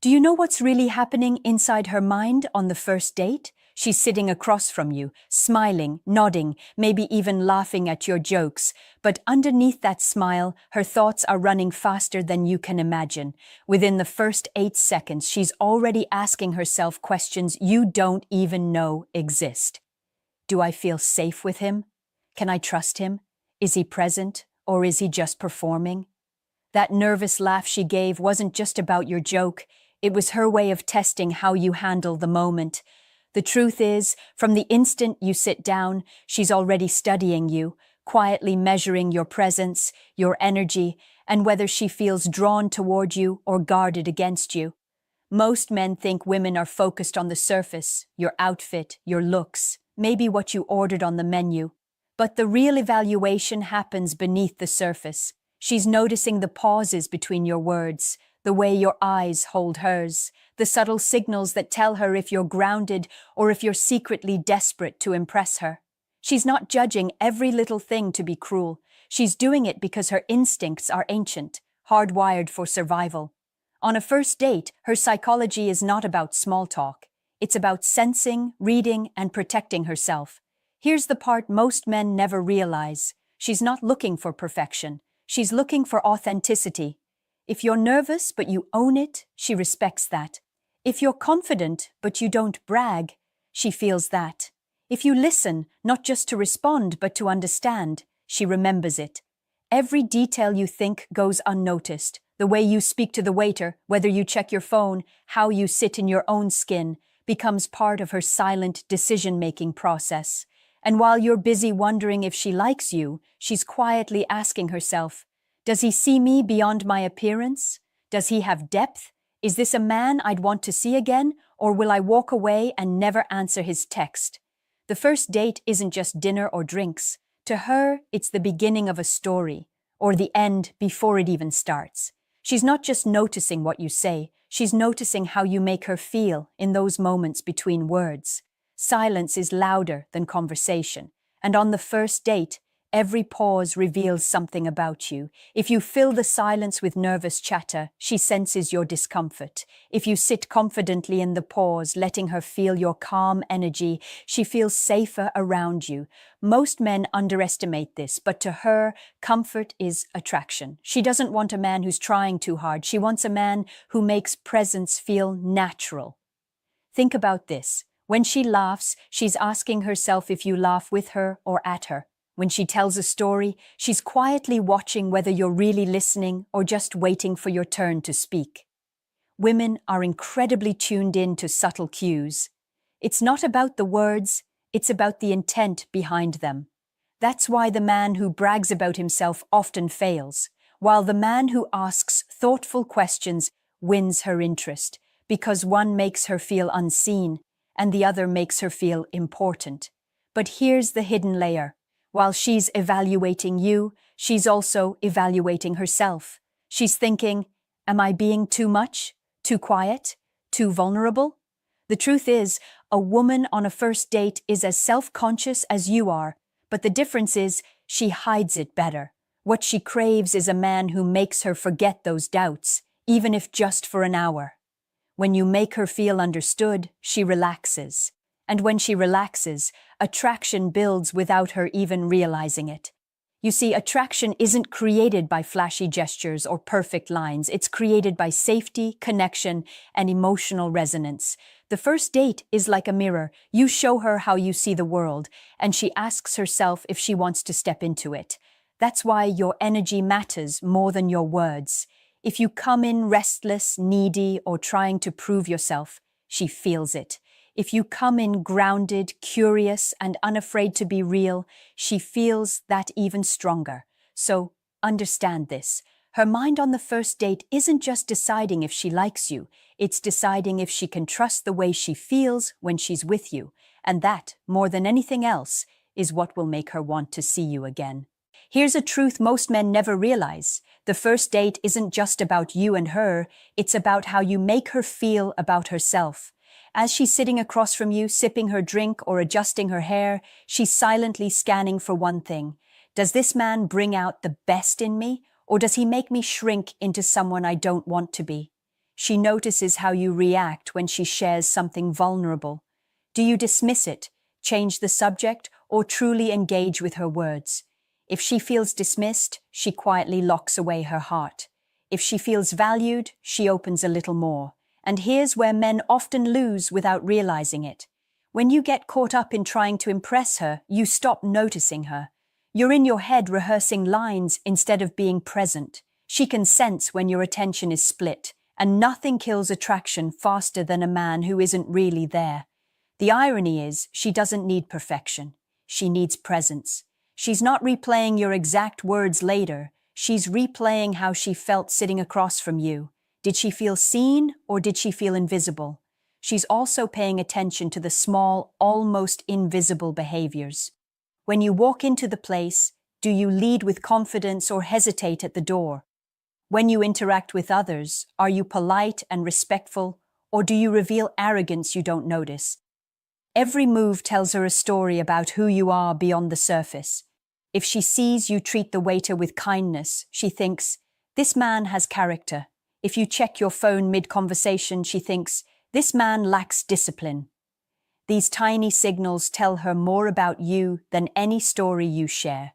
Do you know what's really happening inside her mind on the first date? She's sitting across from you, smiling, nodding, maybe even laughing at your jokes. But underneath that smile, her thoughts are running faster than you can imagine. Within the first 8 seconds, she's already asking herself questions you don't even know exist. Do I feel safe with him? Can I trust him? Is he present, or is he just performing? That nervous laugh she gave wasn't just about your joke. It was her way of testing how you handle the moment. The truth is, from the instant you sit down, she's already studying you, quietly measuring your presence, your energy, and whether she feels drawn toward you or guarded against you. Most men think women are focused on the surface, your outfit, your looks, maybe what you ordered on the menu. But the real evaluation happens beneath the surface. She's noticing the pauses between your words, the way your eyes hold hers, the subtle signals that tell her if you're grounded or if you're secretly desperate to impress her. She's not judging every little thing to be cruel. She's doing it because her instincts are ancient, hardwired for survival. On a first date, her psychology is not about small talk. It's about sensing, reading, and protecting herself. Here's the part most men never realize. She's not looking for perfection. She's looking for authenticity. If you're nervous but you own it, she respects that. If you're confident but you don't brag, she feels that. If you listen, not just to respond but to understand, she remembers it. Every detail you think goes unnoticed. The way you speak to the waiter, whether you check your phone, how you sit in your own skin, becomes part of her silent decision-making process. And while you're busy wondering if she likes you, she's quietly asking herself, does he see me beyond my appearance? Does he have depth? Is this a man I'd want to see again, or will I walk away and never answer his text? The first date isn't just dinner or drinks. To her, it's the beginning of a story, or the end before it even starts. She's not just noticing what you say, she's noticing how you make her feel in those moments between words. Silence is louder than conversation, and on the first date, every pause reveals something about you. If you fill the silence with nervous chatter, she senses your discomfort. If you sit confidently in the pause, letting her feel your calm energy, she feels safer around you. Most men underestimate this, but to her, comfort is attraction. She doesn't want a man who's trying too hard. She wants a man who makes presence feel natural. Think about this. When she laughs, she's asking herself if you laugh with her or at her. When she tells a story, she's quietly watching whether you're really listening or just waiting for your turn to speak. Women are incredibly tuned in to subtle cues. It's not about the words, it's about the intent behind them. That's why the man who brags about himself often fails, while the man who asks thoughtful questions wins her interest, because one makes her feel unseen and the other makes her feel important. But here's the hidden layer. While she's evaluating you, she's also evaluating herself. She's thinking, am I being too much, too quiet, too vulnerable? The truth is, a woman on a first date is as self-conscious as you are, but the difference is she hides it better. What she craves is a man who makes her forget those doubts, even if just for an hour. When you make her feel understood, she relaxes. And when she relaxes, attraction builds without her even realizing it. You see, attraction isn't created by flashy gestures or perfect lines. It's created by safety, connection, and emotional resonance. The first date is like a mirror. You show her how you see the world, and she asks herself if she wants to step into it. That's why your energy matters more than your words. If you come in restless, needy, or trying to prove yourself, she feels it. If you come in grounded, curious, and unafraid to be real, she feels that even stronger. So, understand this. Her mind on the first date isn't just deciding if she likes you, it's deciding if she can trust the way she feels when she's with you. And that, more than anything else, is what will make her want to see you again. Here's a truth most men never realize. The first date isn't just about you and her, it's about how you make her feel about herself. As she's sitting across from you, sipping her drink or adjusting her hair, she's silently scanning for one thing. Does this man bring out the best in me, or does he make me shrink into someone I don't want to be? She notices how you react when she shares something vulnerable. Do you dismiss it, change the subject, or truly engage with her words? If she feels dismissed, she quietly locks away her heart. If she feels valued, she opens a little more. And here's where men often lose without realizing it. When you get caught up in trying to impress her, you stop noticing her. You're in your head rehearsing lines instead of being present. She can sense when your attention is split, and nothing kills attraction faster than a man who isn't really there. The irony is, she doesn't need perfection. She needs presence. She's not replaying your exact words later. She's replaying how she felt sitting across from you. Did she feel seen or did she feel invisible? She's also paying attention to the small, almost invisible behaviors. When you walk into the place, do you lead with confidence or hesitate at the door? When you interact with others, are you polite and respectful, or do you reveal arrogance you don't notice? Every move tells her a story about who you are beyond the surface. If she sees you treat the waiter with kindness, she thinks, "This man has character." If you check your phone mid-conversation, she thinks, "This man lacks discipline." These tiny signals tell her more about you than any story you share.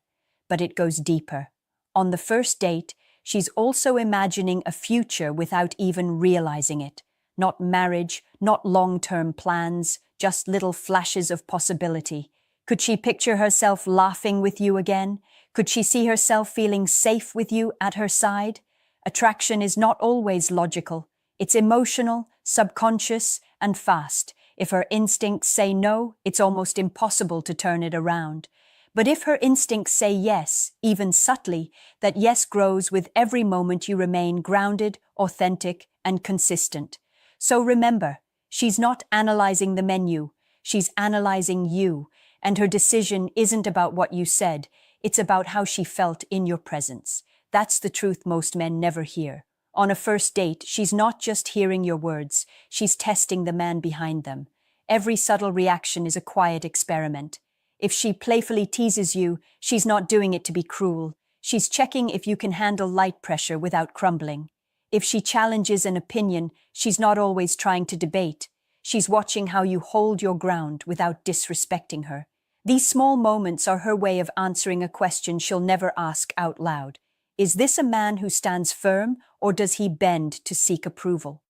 But it goes deeper. On the first date, she's also imagining a future without even realizing it. Not marriage, not long-term plans, just little flashes of possibility. Could she picture herself laughing with you again? Could she see herself feeling safe with you at her side? Attraction is not always logical. It's emotional, subconscious, and fast. If her instincts say no, it's almost impossible to turn it around. But if her instincts say yes, even subtly, that yes grows with every moment you remain grounded, authentic, and consistent. So remember, she's not analyzing the menu, she's analyzing you, and her decision isn't about what you said, it's about how she felt in your presence. That's the truth most men never hear. On a first date, she's not just hearing your words, she's testing the man behind them. Every subtle reaction is a quiet experiment. If she playfully teases you, she's not doing it to be cruel. She's checking if you can handle light pressure without crumbling. If she challenges an opinion, she's not always trying to debate. She's watching how you hold your ground without disrespecting her. These small moments are her way of answering a question she'll never ask out loud. Is this a man who stands firm, or does he bend to seek approval?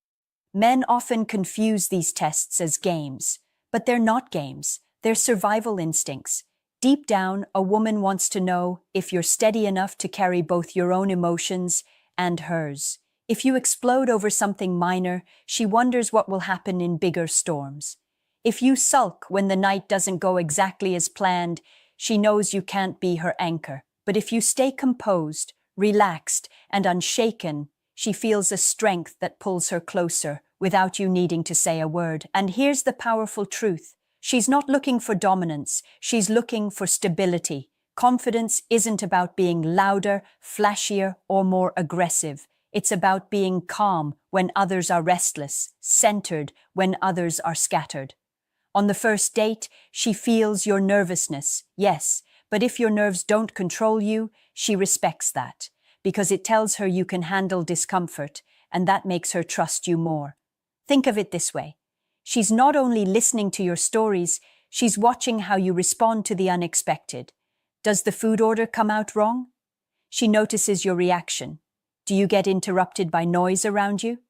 Men often confuse these tests as games, but they're not games. They're survival instincts. Deep down, a woman wants to know if you're steady enough to carry both your own emotions and hers. If you explode over something minor, she wonders what will happen in bigger storms. If you sulk when the night doesn't go exactly as planned, she knows you can't be her anchor. But if you stay composed, relaxed, and unshaken, she feels a strength that pulls her closer without you needing to say a word. And here's the powerful truth. She's not looking for dominance, she's looking for stability. Confidence isn't about being louder, flashier, or more aggressive. It's about being calm when others are restless, centered when others are scattered. On the first date, she feels your nervousness, yes, but if your nerves don't control you, she respects that, because it tells her you can handle discomfort, and that makes her trust you more. Think of it this way. She's not only listening to your stories, she's watching how you respond to the unexpected. Does the food order come out wrong? She notices your reaction. Do you get interrupted by noise around you?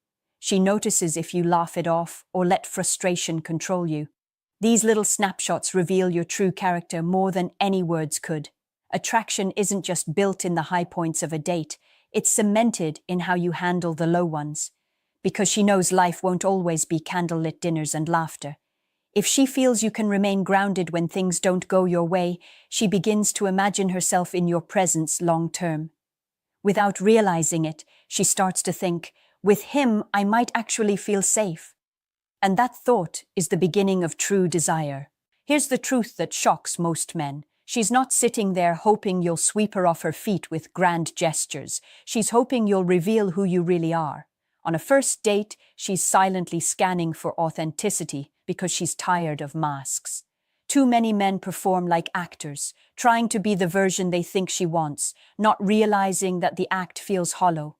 She notices if you laugh it off or let frustration control you. These little snapshots reveal your true character more than any words could. Attraction isn't just built in the high points of a date, it's cemented in how you handle the low ones. Because she knows life won't always be candlelit dinners and laughter. If she feels you can remain grounded when things don't go your way, she begins to imagine herself in your presence long term. Without realizing it, she starts to think, with him, I might actually feel safe. And that thought is the beginning of true desire. Here's the truth that shocks most men. She's not sitting there hoping you'll sweep her off her feet with grand gestures. She's hoping you'll reveal who you really are. On a first date, she's silently scanning for authenticity because she's tired of masks. Too many men perform like actors, trying to be the version they think she wants, not realizing that the act feels hollow.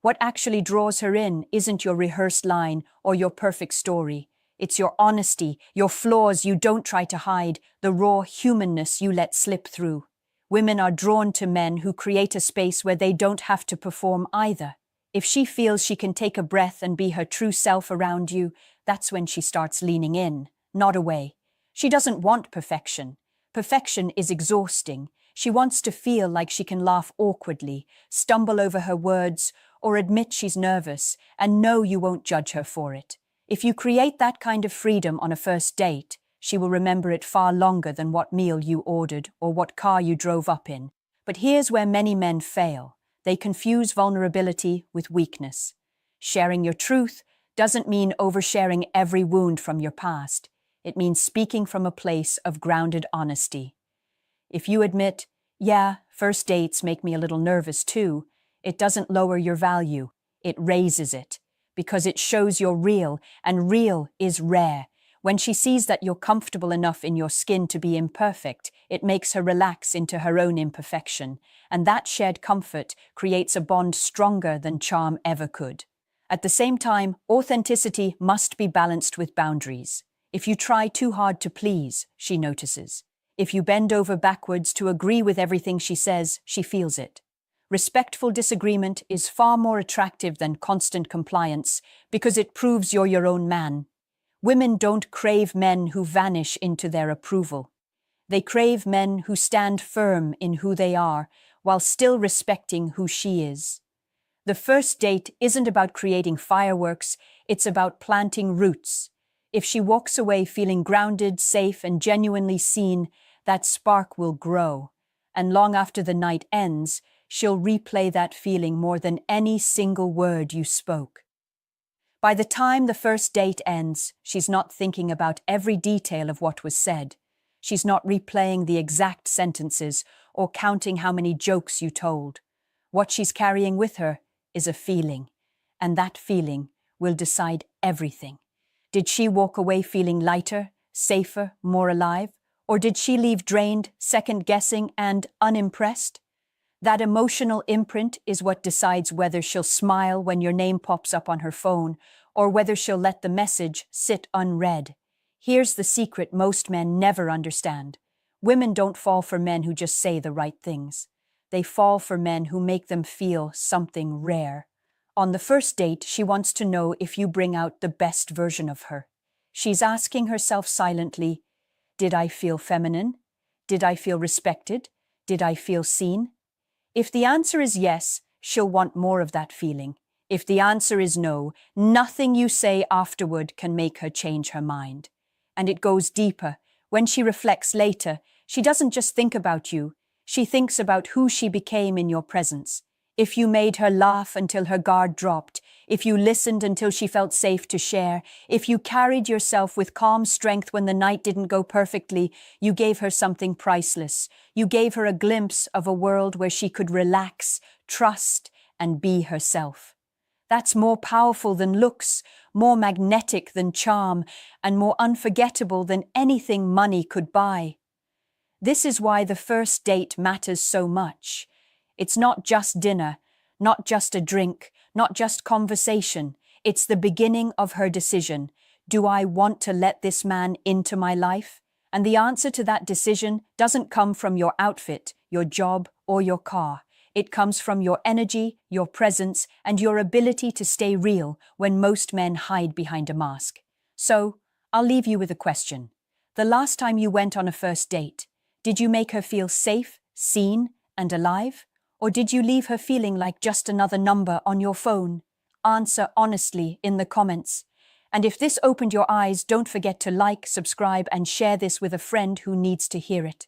What actually draws her in isn't your rehearsed line or your perfect story. It's your honesty, your flaws you don't try to hide, the raw humanness you let slip through. Women are drawn to men who create a space where they don't have to perform either. If she feels she can take a breath and be her true self around you, that's when she starts leaning in, not away. She doesn't want perfection. Perfection is exhausting. She wants to feel like she can laugh awkwardly, stumble over her words, or admit she's nervous, and know you won't judge her for it. If you create that kind of freedom on a first date, she will remember it far longer than what meal you ordered or what car you drove up in. But here's where many men fail. They confuse vulnerability with weakness. Sharing your truth doesn't mean oversharing every wound from your past. It means speaking from a place of grounded honesty. If you admit, yeah, first dates make me a little nervous too, it doesn't lower your value, it raises it, because it shows you're real, and real is rare. When she sees that you're comfortable enough in your skin to be imperfect, it makes her relax into her own imperfection, and that shared comfort creates a bond stronger than charm ever could. At the same time, authenticity must be balanced with boundaries. If you try too hard to please, she notices. If you bend over backwards to agree with everything she says, she feels it. Respectful disagreement is far more attractive than constant compliance because it proves you're your own man. Women don't crave men who vanish into their approval. They crave men who stand firm in who they are while still respecting who she is. The first date isn't about creating fireworks, it's about planting roots. If she walks away feeling grounded, safe, and genuinely seen, that spark will grow. And long after the night ends, she'll replay that feeling more than any single word you spoke. By the time the first date ends, she's not thinking about every detail of what was said. She's not replaying the exact sentences or counting how many jokes you told. What she's carrying with her is a feeling, and that feeling will decide everything. Did she walk away feeling lighter, safer, more alive? Or did she leave drained, second-guessing, and unimpressed? That emotional imprint is what decides whether she'll smile when your name pops up on her phone or whether she'll let the message sit unread. Here's the secret most men never understand. Women don't fall for men who just say the right things. They fall for men who make them feel something rare. On the first date, she wants to know if you bring out the best version of her. She's asking herself silently, did I feel feminine? Did I feel respected? Did I feel seen? If the answer is yes, she'll want more of that feeling. If the answer is no, nothing you say afterward can make her change her mind. And it goes deeper. When she reflects later, she doesn't just think about you, she thinks about who she became in your presence. If you made her laugh until her guard dropped, if you listened until she felt safe to share, if you carried yourself with calm strength when the night didn't go perfectly, you gave her something priceless. You gave her a glimpse of a world where she could relax, trust, and be herself. That's more powerful than looks, more magnetic than charm, and more unforgettable than anything money could buy. This is why the first date matters so much. It's not just dinner, not just a drink, not just conversation. It's the beginning of her decision. Do I want to let this man into my life? And the answer to that decision doesn't come from your outfit, your job, or your car. It comes from your energy, your presence, and your ability to stay real when most men hide behind a mask. So, I'll leave you with a question. The last time you went on a first date, did you make her feel safe, seen, and alive? Or did you leave her feeling like just another number on your phone? Answer honestly in the comments. And if this opened your eyes, don't forget to like, subscribe, and share this with a friend who needs to hear it.